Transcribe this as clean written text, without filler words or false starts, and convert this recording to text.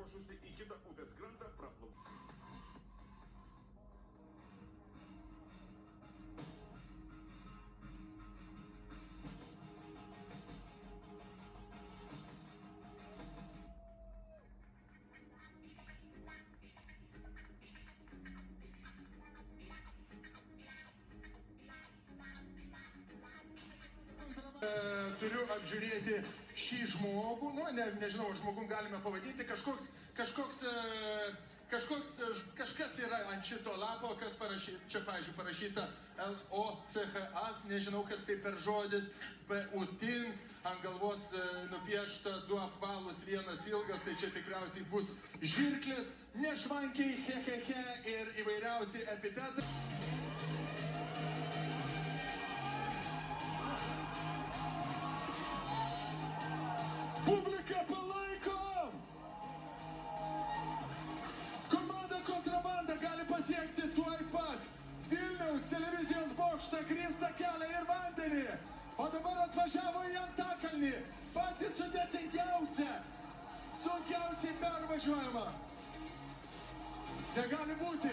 pasiruošusi į kitą upės krantą praplaukti. Turiu apžiūrėti šį žmogų, nežinau, žmogum galime pavadinti, kažkas yra ant šito lapo, kas parašyta, čia, pavyzdžiui, parašyta LOCHAS, nežinau, kas tai per žodis, PUTIN, ant galvos nupiešta 2 apvalus, 1 ilgas, tai čia tikriausiai bus žirklės, nešvankiai, hehehe ir įvairiausi epitetai. Publika palaikom! Komanda Kontrabanda gali pasiekti tuoj pat Vilniaus televizijos bokštą, grįstą kelią ir vandenį. O dabar atvažiavo į Antakalnį, patys sudėtingiausia, sunkiausiai pervažiuojama. Negali būti.